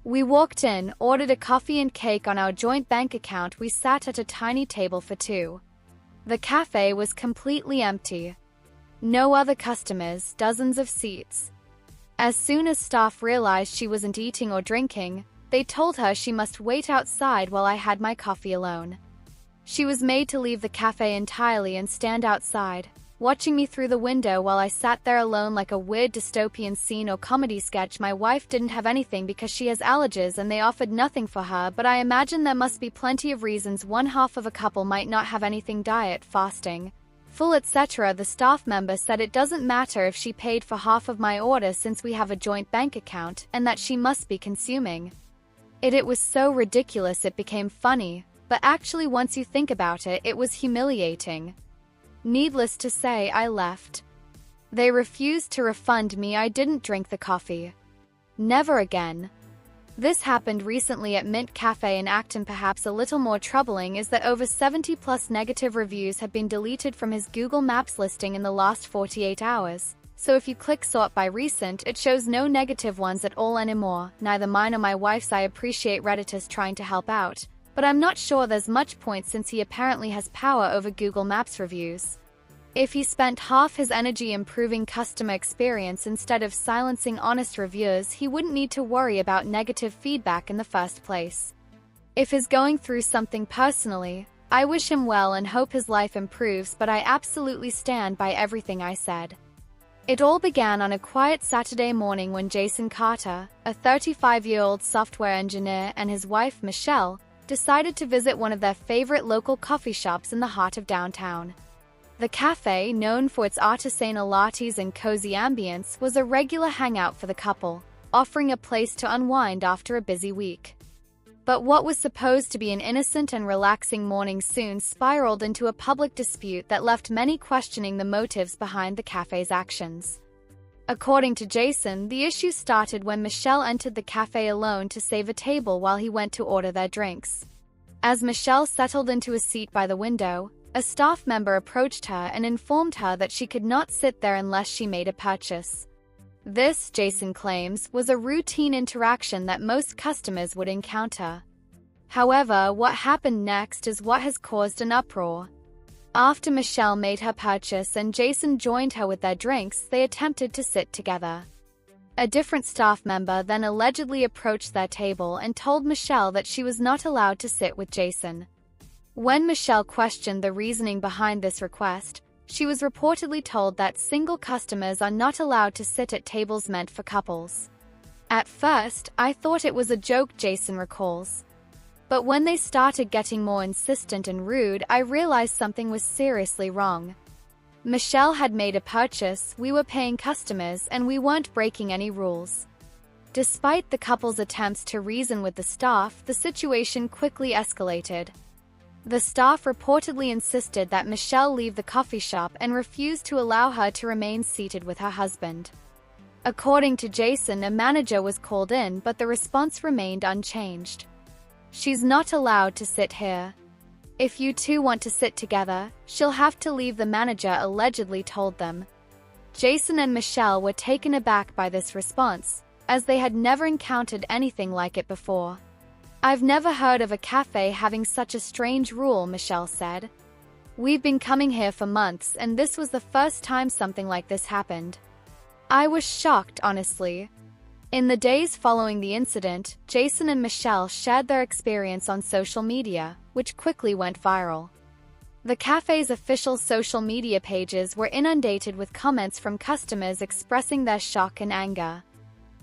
We walked in, ordered a coffee and cake on our joint bank account. We sat at a tiny table for two. The cafe was completely empty. No other customers, dozens of seats. As soon as staff realized she wasn't eating or drinking, they told her she must wait outside while I had my coffee alone. She was made to leave the cafe entirely and stand outside, watching me through the window while I sat there alone like a weird dystopian scene or comedy sketch. My wife didn't have anything because she has allergies and they offered nothing for her, but I imagine there must be plenty of reasons one half of a couple might not have anything: diet, fasting, full, etc. The staff member said it doesn't matter if she paid for half of my order since we have a joint bank account, and that she must be consuming it. It was so ridiculous it became funny, but actually once you think about it, it was humiliating. Needless to say, I left. They refused to refund me. I didn't drink the coffee. Never again. This happened recently at Mint Cafe in Acton. Perhaps a little more troubling is that over 70+ negative reviews have been deleted from his Google Maps listing in the last 48 hours. So if you click sort by recent, it shows no negative ones at all anymore. Neither mine or my wife's. I appreciate Redditors trying to help out, but I'm not sure there's much point since he apparently has power over Google Maps reviews. If he spent half his energy improving customer experience instead of silencing honest reviewers, he wouldn't need to worry about negative feedback in the first place. If he's going through something personally, I wish him well and hope his life improves, but I absolutely stand by everything I said. It all began on a quiet Saturday morning when Jason Carter, a 35-year-old software engineer, and his wife, Michelle, decided to visit one of their favorite local coffee shops in the heart of downtown. The cafe, known for its artisanal lattes and cozy ambience, was a regular hangout for the couple, offering a place to unwind after a busy week. But what was supposed to be an innocent and relaxing morning soon spiraled into a public dispute that left many questioning the motives behind the cafe's actions. According to Jason, the issue started when Michelle entered the cafe alone to save a table while he went to order their drinks. As Michelle settled into a seat by the window, a staff member approached her and informed her that she could not sit there unless she made a purchase. This, Jason claims, was a routine interaction that most customers would encounter. However, what happened next is what has caused an uproar. After Michelle made her purchase and Jason joined her with their drinks, they attempted to sit together. A different staff member then allegedly approached their table and told Michelle that she was not allowed to sit with Jason. When Michelle questioned the reasoning behind this request, she was reportedly told that single customers are not allowed to sit at tables meant for couples. At first, I thought it was a joke, Jason recalls. But when they started getting more insistent and rude, I realized something was seriously wrong. Michelle had made a purchase, we were paying customers, and we weren't breaking any rules. Despite the couple's attempts to reason with the staff, the situation quickly escalated. The staff reportedly insisted that Michelle leave the coffee shop and refused to allow her to remain seated with her husband. According to Jason, a manager was called in, but the response remained unchanged. "She's not allowed to sit here. If you two want to sit together, she'll have to leave," the manager allegedly told them. Jason and Michelle were taken aback by this response, as they had never encountered anything like it before. "I've never heard of a cafe having such a strange rule," Michelle said. "We've been coming here for months, and this was the first time something like this happened." I was shocked, honestly. In the days following the incident, Jason and Michelle shared their experience on social media, which quickly went viral. The cafe's official social media pages were inundated with comments from customers expressing their shock and anger.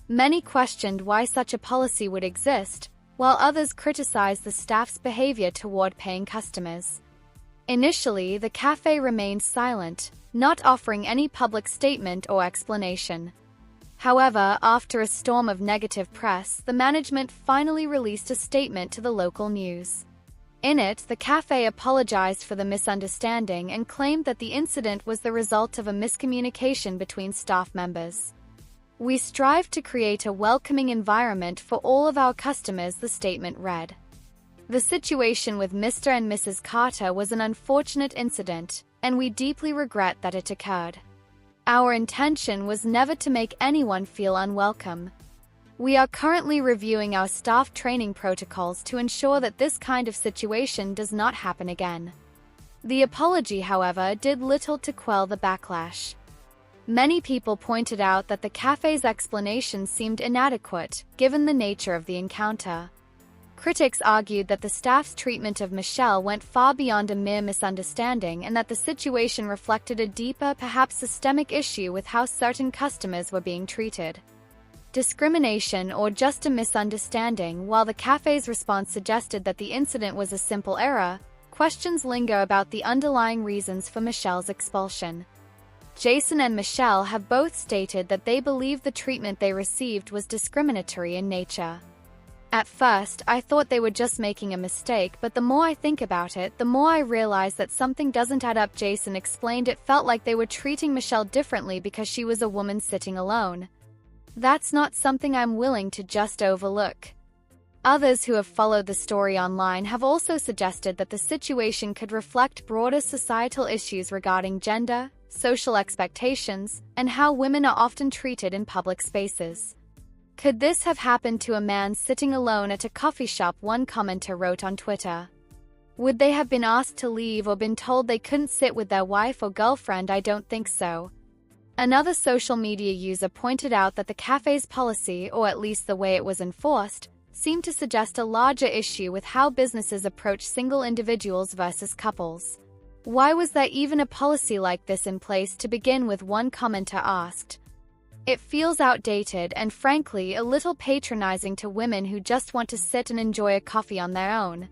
Many questioned why such a policy would exist, while others criticized the staff's behavior toward paying customers. Initially, the cafe remained silent, not offering any public statement or explanation. However, after a storm of negative press, the management finally released a statement to the local news. In it, the cafe apologized for the misunderstanding and claimed that the incident was the result of a miscommunication between staff members. "We strive to create a welcoming environment for all of our customers," the statement read. The situation with Mr. and Mrs. Carter was an unfortunate incident, and we deeply regret that it occurred. Our intention was never to make anyone feel unwelcome. We are currently reviewing our staff training protocols to ensure that this kind of situation does not happen again. The apology, however, did little to quell the backlash. Many people pointed out that the cafe's explanation seemed inadequate, given the nature of the encounter. Critics argued that the staff's treatment of Michelle went far beyond a mere misunderstanding and that the situation reflected a deeper, perhaps systemic issue with how certain customers were being treated. Discrimination or just a misunderstanding. While the cafe's response suggested that the incident was a simple error, questions linger about the underlying reasons for Michelle's expulsion. Jason and Michelle have both stated that they believe the treatment they received was discriminatory in nature. At first, I thought they were just making a mistake, but the more I think about it, the more I realize that something doesn't add up. Jason explained it felt like they were treating Michelle differently because she was a woman sitting alone. That's not something I'm willing to just overlook. Others who have followed the story online have also suggested that the situation could reflect broader societal issues regarding gender, social expectations, and how women are often treated in public spaces. Could this have happened to a man sitting alone at a coffee shop? One commenter wrote on Twitter. Would they have been asked to leave or been told they couldn't sit with their wife or girlfriend? I don't think so. Another social media user pointed out that the cafe's policy, or at least the way it was enforced, seemed to suggest a larger issue with how businesses approach single individuals versus couples. Why was there even a policy like this in place to begin with? One commenter asked. It feels outdated and frankly a little patronizing to women who just want to sit and enjoy a coffee on their own.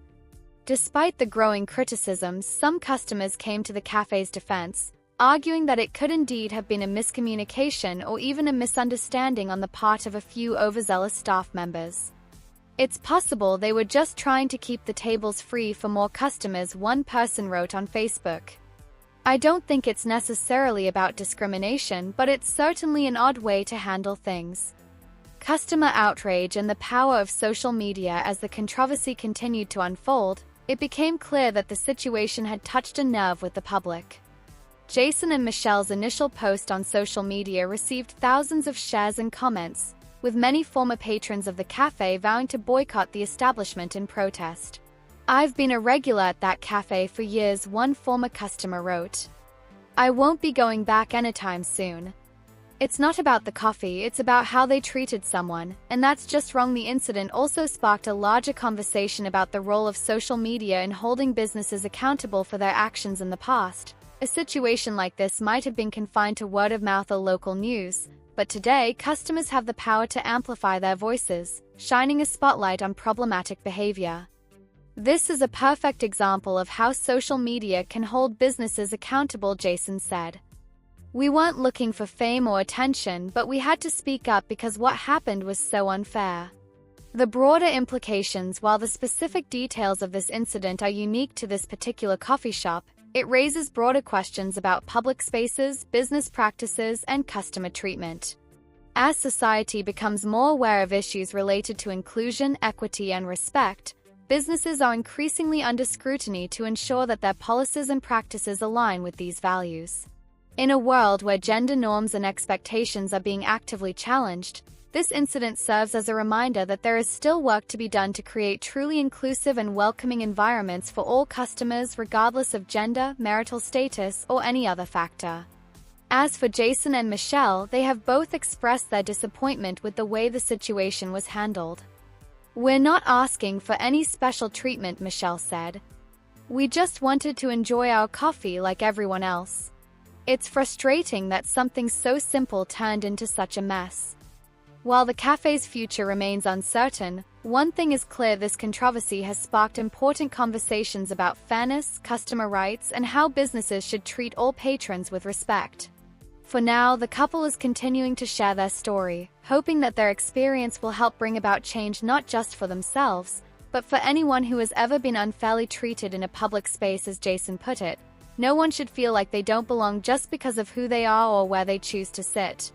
Despite the growing criticisms, some customers came to the cafe's defense, arguing that it could indeed have been a miscommunication or even a misunderstanding on the part of a few overzealous staff members. It's possible they were just trying to keep the tables free for more customers, one person wrote on Facebook. I don't think it's necessarily about discrimination, but it's certainly an odd way to handle things. Customer outrage and the power of social media. As the controversy continued to unfold, it became clear that the situation had touched a nerve with the public. Jason and Michelle's initial post on social media received thousands of shares and comments, with many former patrons of the cafe vowing to boycott the establishment in protest. I've been a regular at that cafe for years, one former customer wrote. I won't be going back anytime soon. It's not about the coffee, it's about how they treated someone, and that's just wrong. The incident also sparked a larger conversation about the role of social media in holding businesses accountable for their actions in the past. A situation like this might have been confined to word of mouth or local news, but today customers have the power to amplify their voices, shining a spotlight on problematic behavior. This is a perfect example of how social media can hold businesses accountable, Jason said. We weren't looking for fame or attention, but we had to speak up because what happened was so unfair. The broader implications. While the specific details of this incident are unique to this particular coffee shop, it raises broader questions about public spaces, business practices, and customer treatment. As society becomes more aware of issues related to inclusion, equity, and respect, businesses are increasingly under scrutiny to ensure that their policies and practices align with these values. In a world where gender norms and expectations are being actively challenged, this incident serves as a reminder that there is still work to be done to create truly inclusive and welcoming environments for all customers, regardless of gender, marital status, or any other factor. As for Jason and Michelle, they have both expressed their disappointment with the way the situation was handled. We're not asking for any special treatment, Michelle said. We just wanted to enjoy our coffee like everyone else. It's frustrating that something so simple turned into such a mess. While the cafe's future remains uncertain, one thing is clear: this controversy has sparked important conversations about fairness, customer rights, and how businesses should treat all patrons with respect. For now, the couple is continuing to share their story, hoping that their experience will help bring about change not just for themselves, but for anyone who has ever been unfairly treated in a public space. As Jason put it, no one should feel like they don't belong just because of who they are or where they choose to sit.